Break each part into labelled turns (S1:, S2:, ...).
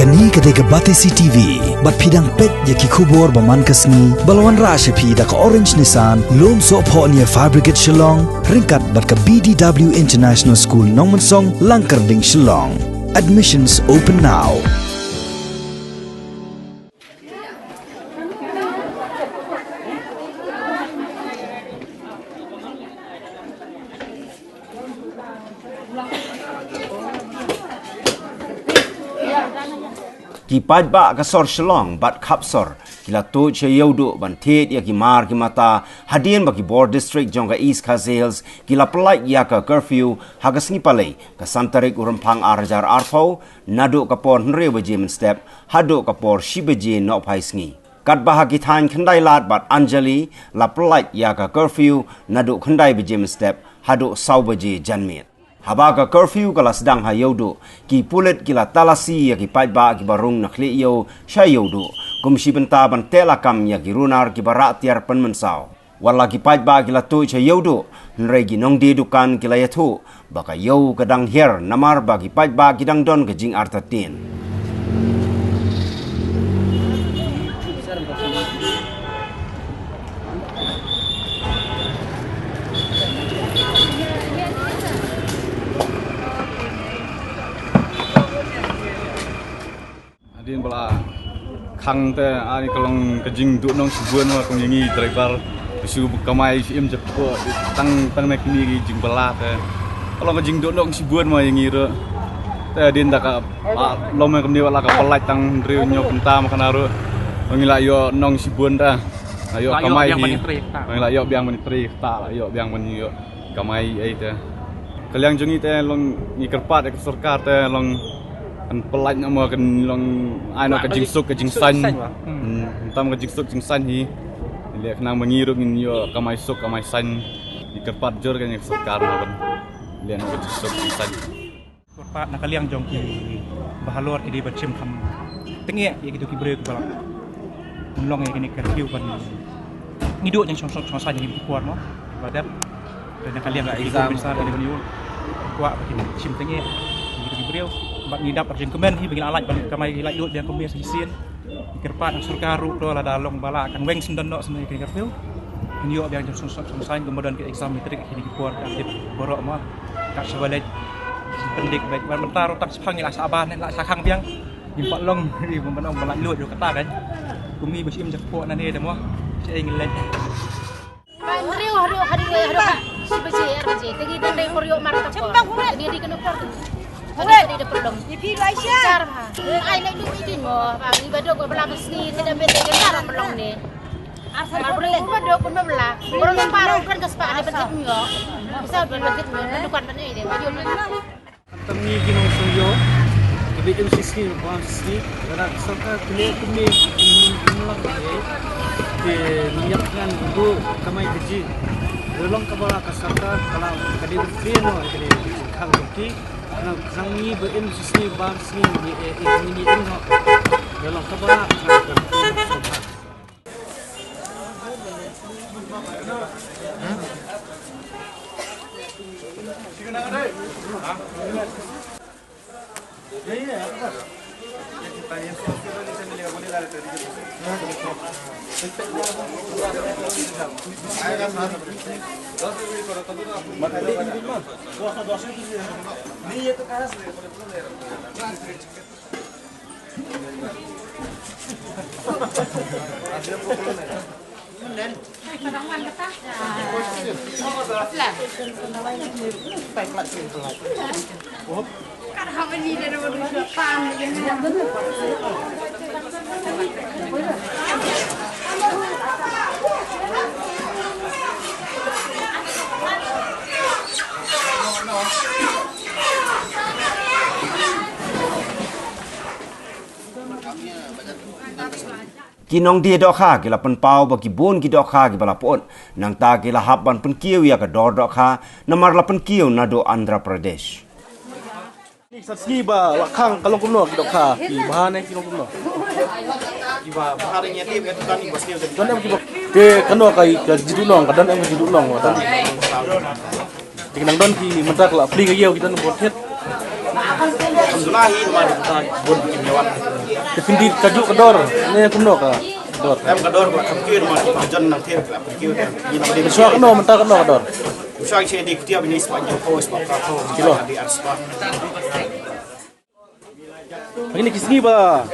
S1: Kani kadega Batesi TV, bat pidang pet yaki kubor baman kasni, balawan rasha pi da ka Orange Nissan, lom so po niya Fabricate Shillong, ringkat bat ka BDW International School Nongmansong, Langkarding Shillong. Admissions open now.
S2: Ki pajba ka sor Shillong bat kapsor kila to che yodo ban thet ya ki mar ki mata hadien ba ki board district jong ka East Khazels kila pelai ya ka curfew hagas ni palai ka santarik urampang arjar arfau nado ka por nre baje men step hado ka por shi baje no phai sngi kat bahagi than khandai lat bat Anjali la pelai ya ka curfew nado khandai baje men step hado sau baje janmet Habaga curfew kala sedang hayodo ki pulet kila talasi ya ki pajba ki barung nakli yo shayodo kumsi benta ban telakam ya ki runar ki barat tiar pen mensau wala ki pajba kila tu chayodo nregi nongdi dukan kila yathu baka yo kadang her namar bagi pajba kidang don ke jing artatin
S3: Adin bala khang te ani kalong kejing duk nong subuan wa kong yangi driver bisu kamai im jepo tang nek ni jing bala te kalong kejing duk nong subuan ma yangi re te adin da ka lom kam ni wala ka pelat tang riu nyo penta makana ro ngila yo nong subuan da ayo kamai ngila yo biang mani tri ta yo biang mani yo kamai ai te kaliang jongi te long ni kerpat ek sarkar te long an pelat nama kan long ano ka jingsuk ka jingsan tam ka jingsuk jingsan hi le kena mengiru ngin yo kamai suk kamai san dikerpat jor kan yang sekar kan le ka jingsuk jingsan
S4: kerpat nak kaliang jong ki bahalor ki di bacim kam tenge ye gitu ki bre ko bala long ye ni curfew ban ngiduk yang song san yang kuat no badap dan kaliang ga exam besar dari beliau kuat bagi cim tenge gitu ki bre bat ngidap arjen kemen hi bagi alat ban kamai lai dut yang kemen sisien kerpat surkaru do la dalong bala kan weng sindan no semai ke curfew nyo biang jom selesai kemudian ke exam metrik hi dikuat aktif borok mah kat sebalai pendik baik ban mentar tak sepang la saban la sakang biang impak long ri menong bala lut yo kata kan kumi besim jakpo nan ni demo saya ingin lek
S5: riu hadu si beci tegi dendeng koryo marta ko dia di kena por Hei, di depan Ipi Aisyah. Cara ai lagi lu idin mo, bang ibadah ko belakang sini tidak bete cara belong ni. Asal boleh ibadah ko belah. Orang paru kan kesepakatan betul nyo. Bisa betul mendukan benar ini. Baju ni.
S6: Kami ginong suyo. Kebijak sisi, bukan sisi. Karena serta kami menolong ke niatkan untuk kami kerja. Belum kepala kasarta kalau kadi freno kadi khang ki khang ni bein sisi bang sini ini no belum kepala
S2: Kinong dia dokha kila penpau bagi bon ki dokha ki bala pon nang ta kila habban penkiu ya ka dor dokha namar la penkiu nado Andhra Pradesh
S6: ni satski ba lakhang kalong kumno ki dokha ki bahane ki kumno
S7: Iba bahari nyeti itu kan ibu sini udah.
S6: dan em ki ke kano kai ke jidunong kadan em jidunong dan Di nang don ki mentak la pli ga yeu kita no bot het
S7: alhamdulillah nomor kita bon bikin hewan.
S6: Kepindi kaju kedor. Ini kumno ka. Kedor.
S7: Em kador ko kapkir nomor pajan nang ter kapkir ni nomor dia.
S6: Suak no mentah kedor kedor.
S7: Usai saya di ketiak ini sepanjang kau sebab kau
S6: Kilo.
S7: di arspa.
S6: Ini kisni ba.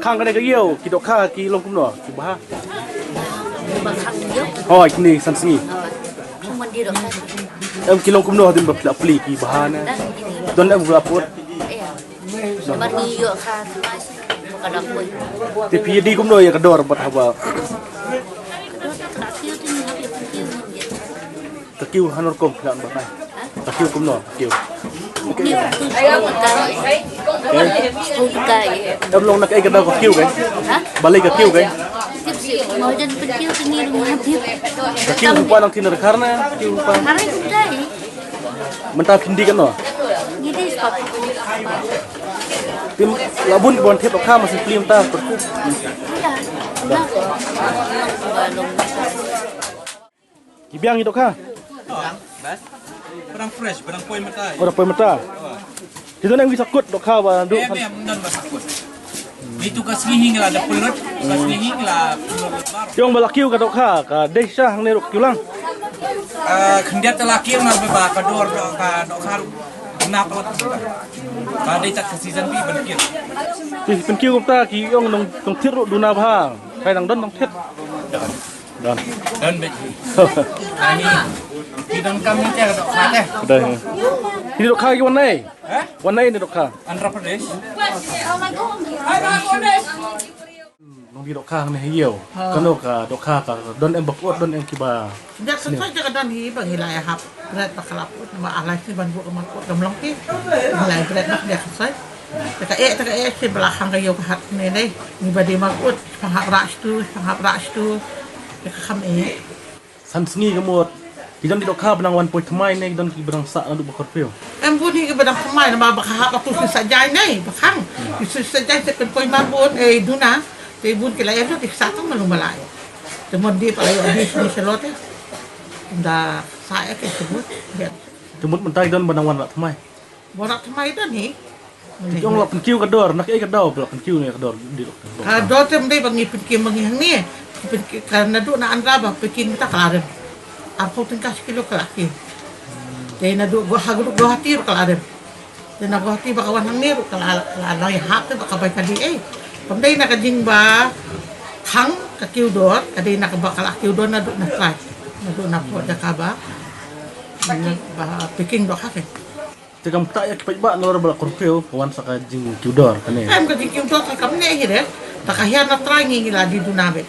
S6: Kang ka ka yeu ki dok kha ki long kumno ki ba. Oh ini sansi.
S5: Cuma dia dok.
S6: Em ki long kumno din ba pli ki ba na. Don em lapot.
S5: Iya. Mari yuk kan. Bukan aku.
S6: Ti pi di kumno ya kedor bat haba. Takiu hanor kom kan ba nai. Takiu kumno takiu. Em long nak ai kedor takiu kan. Balai takiu kan.
S5: Mau jadi pentil tinggi rumah dia.
S6: Takiu pa nang tinar karna takiu pa.
S5: Karena itu dai.
S6: Mentah pindi kan no.
S5: Jadi stop.
S6: Tim labun bon thep kha masih plim ta perku. Kibiang itu kah?
S8: Barang fresh, barang poin mata.
S6: Orang poi mata. Kita nak bisa kut dok kha ba duk.
S8: Dan masakut. Itu kasihing lah ada pelot, kasihing lah pelot bar.
S6: Yung balakiu ka dok kha ka desha hang ne rok kiulang.
S8: Kendiat lelaki yang nak beba kador dok karu. Kenapa pelot? Kada icat ke season pi berkir.
S6: Ti penkiu ta ki yung nong thit ro duna bhang. Kai nang don nong thit. Dan.
S8: Dan beji. Ini hidang kami cek dok kade.
S6: Dah. Ini dok kha ki wan nai. Wan nai ni dok kha.
S8: Andhra Pradesh.
S6: Nong di dok kha ne hieu. Kano ka dok kha ka don em bakot don em ki ba.
S9: Dak sesuai jaga dan hi bang hilai hap berat bakalap ma alai si ban buat kemat kot gemlong ki hilai berat nak dia sesuai taka si belakang kayu kahat ni badi makut panghap ras tu ka kham
S6: San sngi kamot. Ki don di dok kha benang wan poi thamai ne don ki benang sa na du bakot peo.
S9: em pun hi ke badang kemai nama bakhap tu si sajai ni bakhang si sajai se ken poi mabun duna te bun ke lai tu satu malum balai temon di palai di sini selote dah saya ke sebut dia
S6: Temut mentai don benang wan la thamai.
S9: borak kemai tu ni
S6: Yung la penkiu kador nak ai kador la penkiu ne kador di dok.
S9: do tem dei bangi pikin bangi hang ni karena du na andra ba pikin ta klaren apa tingkah kilo kelaki dei na du go hagu go hati ro klaren dei na go hati ba kawan hang ni ro klaren hak te ba ka bai kadi pamdei na kajing ba hang ka kiu dot kadei na ka ba kalaki do na du na kai na du na po da ka ba pikin do hak
S6: Tegam tak ya kipai ba nor bala kurpeo wan saka jing kiudor kane.
S9: em ka kiu dot ka kam ne hi de ta ka hian na trai ngi la di du na be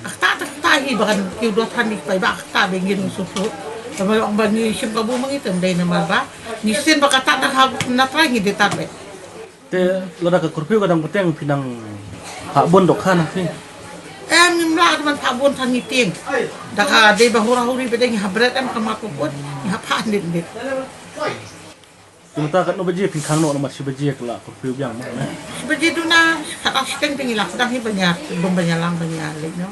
S9: akta ta hi ba kan kiu dot han ni pai ba akta be ngi su su ta ba ong ba ni sim ka bu mangi tem dei na ma ba ni sin ba ka ta na trai ngi de ta be
S6: Te lada ka kurpeo kadang peteng pinang hak bon dok khan ni.
S9: em nim la man ta bon than ni ting da ka de ba hura huri be de ha bret em ka ma ko pot ha pha ni de
S6: Kita kat no baje pin khang no mat si baje kala kurpeo yang ma na.
S9: begitu na kata sikeng pingilah dah hi banyak lang banyak le no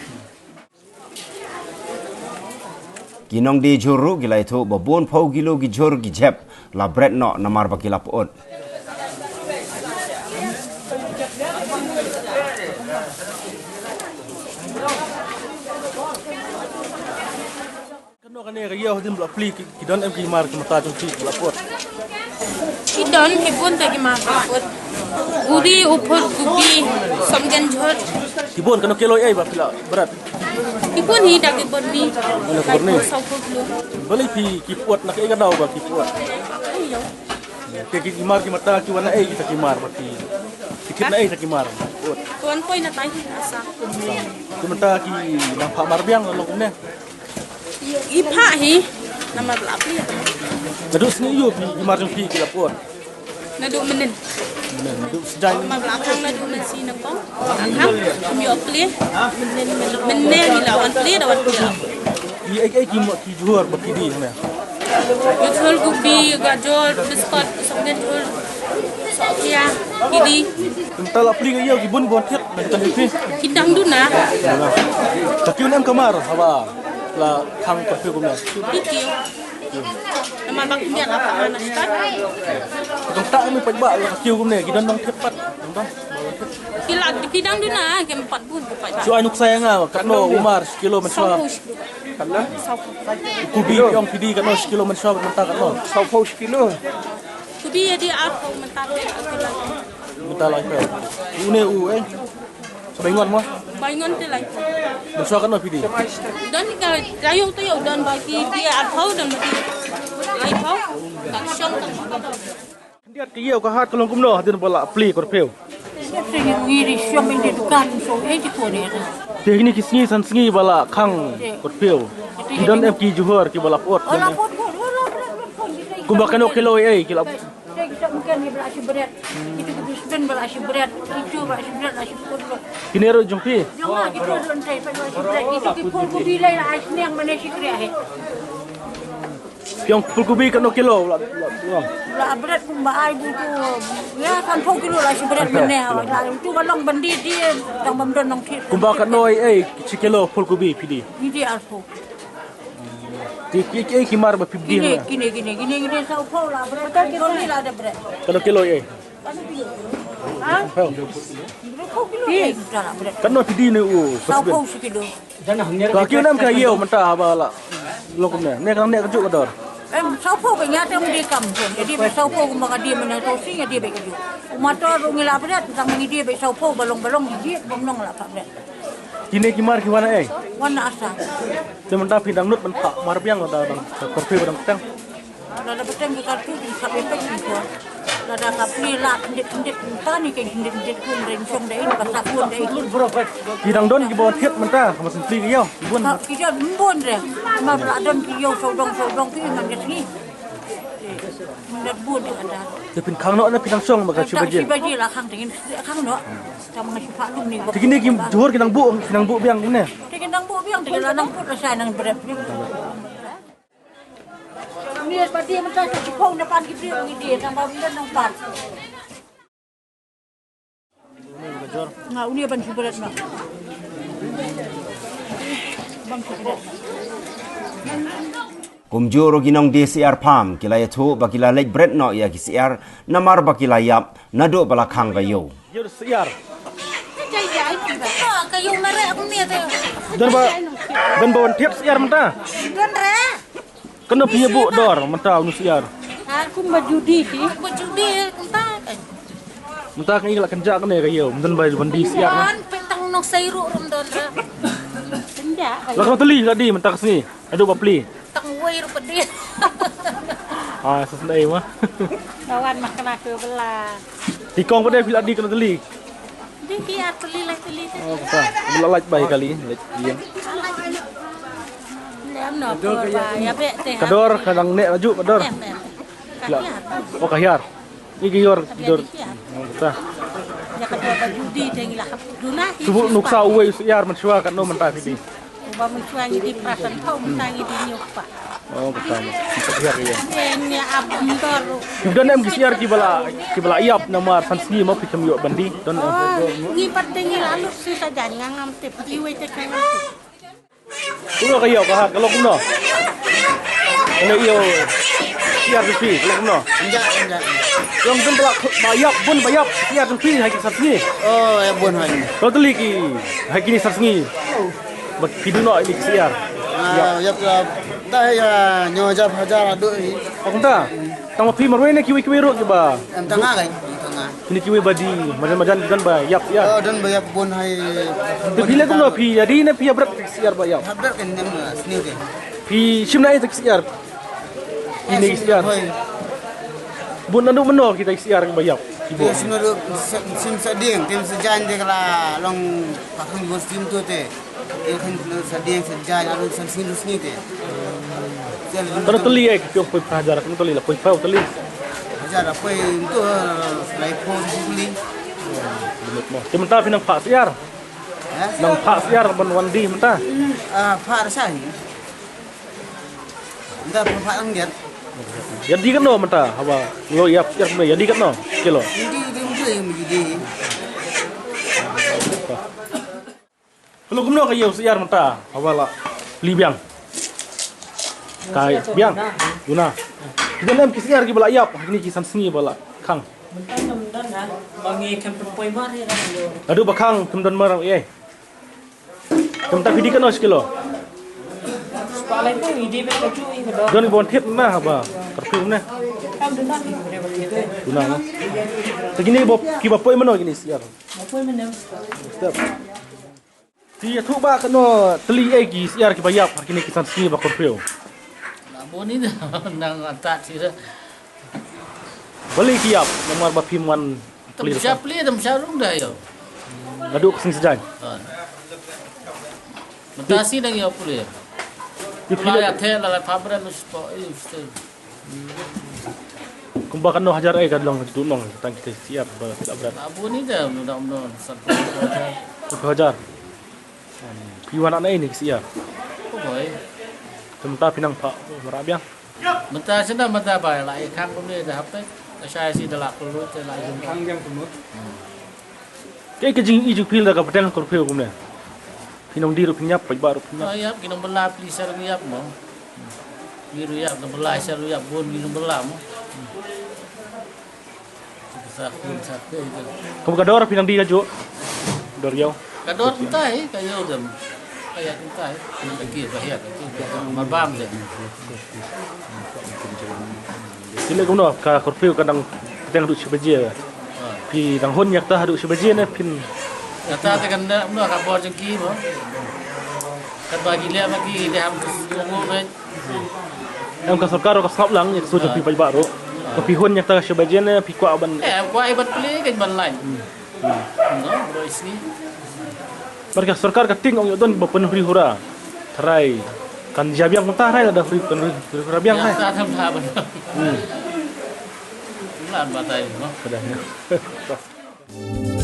S2: Kinong di juru gilai tu babon pau gilo gi jor gi jep la bread no namar bakila pot.
S6: Kano kane ka yau din bla pli ki don em ki mar ki mata jong ki bla pot.
S10: Idon hipun tagi makaput. Uri upur kubi samjan jhot.
S6: Ki bon kano kilo ai ba pila berat.
S10: Hipun hi dak hipun bi.
S6: Ana ko ni. Boleh ki pot nak ai ka daw ba ki pot. Ki mar ki mata ki wana ai kita ki mar ba ki. Sikit na ai ta ki mar. Pot.
S10: Tuan poi na tai asa.
S6: Ki mata ki nang pha mar biang lo kumne.
S10: Ipa hi nama belapli.
S6: Nadu sini yu ki mar jong ki la pot.
S10: Nadu menen.
S6: Nadu sejai.
S10: Ma belakang nadu nasi napong. Angkang mi opli. Menen mi lawan pli lawan pli.
S6: Ai ki juhur ba ki di ne.
S10: Juhur kubi gajor biskot samjan juhur. Sokya kidi.
S6: Kita la pli yau ki bon bon thet na kan ni.
S10: Kidang duna.
S6: Takiu nem kamar haba la khang kurpeo kumne.
S10: Ikiu. Nama bak dia lah mana start.
S6: Tong tak mi pajak lah kiu kum ne kidan dong tepat. Tong.
S10: Kila kidang duna ke 4 bun bukan.
S6: Su anuk saya nga katno Umar kilo mensuap. Kana? Kubi yang pidi katno kilo mensuap mentah katno.
S7: 20 kilo.
S10: Kubi dia aku mentah.
S6: Mentah lah ke. Une Sabangon mo.
S10: Bangun tu lah.
S6: Mensuap katno pidi.
S10: Dan kalau rayu tu ya dan bagi dia atau dan bagi lai pau tak syong tak.
S6: Dia kieu ka hat kalong kumno hatin bala pli kor peu.
S9: Saya ngiri syom di dukan so di kore.
S6: Te ini kisngi san sngi bala khang kor peu. Kidan em ki juhur ki bala pot. Kumbakan ok kilo kilo.
S9: Kita mungkin dia berasy berat. Itu kebusukan berasy berat. Itu berasy berat asy pot.
S6: Kinero jumpi.
S9: Jangan kita lontai pada berat. Itu kipul ku bilai lah asy yang mana sikri ah.
S6: Yang pulkubi kan kilo lah.
S9: Lah berat pun baai itu. Ya kan 4 kilo lah berat meneh. Itu balong bandi dia yang memdon nong kit.
S6: Kumbakan noi kilo pulkubi pidi.
S9: Ini alpo.
S6: Ki kimar ba pibdi na.
S9: Gini sa upo lah. Berat kilo ni lah ada berat.
S6: Kalau kilo
S9: Ha?
S6: Kan no pidi ni
S9: Sa upo si kilo.
S6: Ka kiu nam ka yeu mentah bala. Lokum ne. Ne kan ne kajuk kador.
S9: Sa upo ba nya tang di kam. Jadi sa upo kumbaga dia mana tosi nya dia ba kaju. Motor ngila berat tang mangi dia ba sa upo balong-balong dia bomnong lah pak berat.
S6: Kini kimar kiwana
S9: Wana asa.
S6: Sementara pindang nut mentak marbiang ada bang. Korpe bang tang.
S9: Ada petang ke kartu di sampai pagi ko. Ada kapli lah ndit tani ke ndit kun ren song dai pasak kun dai.
S6: Pindang don ki bon thiet mentah sama sentri ki yo. Bun.
S9: Kita mbon re. Ma bradon ki yo sodong ki ngan ni. Ndat bun ada.
S6: Te pin khang no na pindang song maka
S9: Baji
S6: chubaje.
S9: lah khang tengin khang no. Ta mga sipa lum ni.
S6: Kini kim johor kinang bu biang ne.
S9: Tengin bu biang tengin lanang put rasa nang berat. Ni pati mentah cipong depan ki dia ngi dia tambah benda nang pat. Nga uni ban berat nak. Bang berat.
S2: Kumjuro ginong DCR pam kilaya tu bakila lek bread no ya KCR namar bakila yap nado bala khang gayo.
S6: Yo siar.
S9: Kayu merah aku ni ada.
S6: Dan bawon thiet siar mentah.
S9: Don re.
S6: Kena punya bu dor mentah nu siar.
S9: Aku bajudi ki. Bajudi entah.
S6: Mentah kan ilak kenjak kan ya kayo. Menten bay bandi siar.
S9: Don petang nok sayru rum don re. Benda.
S6: Lah kau teli tadi mentah kesini. Aduh bapli.
S9: Tang wei ru pedih.
S6: Sesendai mah.
S9: Lawan mak kena ke belah.
S6: Tikong pada bila di kena teli.
S9: Di ateli lah teli.
S6: Oh, betul. Belah laj bay kali. Laj diam.
S9: Lem no por ya be teh.
S6: Kador kadang nek laju kador. Oh kahyar. Ini giyor giyor. Oh betul.
S9: Ya kador bajudi teng lah. Duna.
S6: Subuh nuksa uwe siar mensua kan no mentah pidi.
S9: Ba mencuangi di prasan kau mentangi di nyuk pak.
S6: Oh betul. Kahyar ya.
S9: Ini abam dor.
S6: Kemudian em siar kibala iap namar sansgi mau pikam yo bandi don.
S9: Ni patengi lalu susah jangan ngam tep iwe teh kan.
S6: Kuno kayo kahat kalau kuno. Ano iyo siar rupi kalau kuno.
S7: Enggak.
S6: Yang pun bayap bun bayap siar rupi hai sansgi.
S7: Oh, ya bun hai.
S6: Kalau teli ki hai kini sansgi. Bak pidu no ini siar.
S7: Ya dah ya nyo jap hajar adu ni.
S6: Aku tak. Tama pi marwe ne kiwi ro ke ba.
S7: Em tengah kan? Tengah.
S6: Ini kiwi badi majan dan ba yap ya.
S7: Oh, dan bayap bun hai.
S6: Bila kuno pi jadi ne pi abrak siar ba yap.
S7: Hablar kan nem sniu ke.
S6: Pi simna itu siar. Ini siar. Bun nandu menor kita siar ba yap.
S7: Ibu sinoru sim seding tim sejan dia kala long pakang bos tim tu te. Dia kan seding sejan lalu sini sini te.
S6: Kalau teli kau pergi hajar kan teli lah, pergi pau teli.
S7: Hajar apa itu selai pun teli.
S6: Sementara pinang pak siar. Nang pak siar ban wandi mentah.
S7: Pak rasai. Entah pak angger.
S6: Jadi kan no mentah, apa lo yap siar punya jadi kan no kilo.
S7: Jadi.
S6: Kalau kumno kayo siar mentah, apa lah libiang. Kai biang.
S11: Guna. Kita nem kisah lagi bala yap, ini kisan sengi bala kang.
S6: Mendan ha. Bangi kan perpoi mar he dah.
S11: Aduh bakang temdan marang ye. Temta pidi kan kilo.
S6: Sekolah pun ide be kaju ini dah.
S11: Don bon tip na ba. Kerpiu na.
S6: Kam dendan ni boleh begitu.
S11: Guna. Segini bob ki bapoi mano gini siar.
S6: Apa mana?
S11: Step. Ti tu ba kano teli gi siar ki bayap kini kisan sengi ba kerpiu.
S6: Bon ni dah nang atat sih dah.
S11: Beli kiap nomor ba pimuan
S6: Tem siap li tem sarung dah yo.
S11: Aduk sing sejan.
S6: Mentasi dah yo pulih. Pulih athe la fabra no spo isto.
S11: Kumbakan no hajar ai kadlong dunong tang kita siap ba tidak berat.
S6: Bon ni dah mudah-mudahan satu.
S11: Hajar. Piwan anak ini siap.
S6: Oh boy.
S11: Temta pinang pak merabiang.
S6: Mentah sana mentah ba la khang kom ni dah apa. Saya sih dah laku lu telah jumpa.
S3: Khang yang semut.
S11: Cái jing iju pil da ka pedang kor pheu kumne. Pinong di ru pinyap pai ba ru
S6: Oh
S11: pinyap.
S6: ya, kinong bela plisar yap mo. Biru yap, kinong bela isar yap bon kinong bela mo. Bisa kun sakit itu.
S11: Kamu kador pinang di ajo. Dor yau.
S6: Kador entai kayo dem. Kayak entai. Lagi bahaya. Mabam je.
S11: Sila kumno ka kor pheu kadang pedang du sibaje. Pi dang hon yak ta du sibaje ne pin.
S6: Kata tekan dah mula kapor jengki mo. Kan bagi dia bagi dia ham tunggu be.
S11: Em ka sarkar ka sap lang yak so pi pai ba ro. Ka pi hon yak ta sibaje ne pi kwa ban.
S6: Kwa ibat peli kan ban lain. No, bro isni.
S11: Mereka sarkar ka ting ong yodon ba penuh ri hura. Trai kan jabiang mata rai ada free penuh rabiang hai.
S6: Ta tham tha ban. Lan batai mo.
S11: Kadang.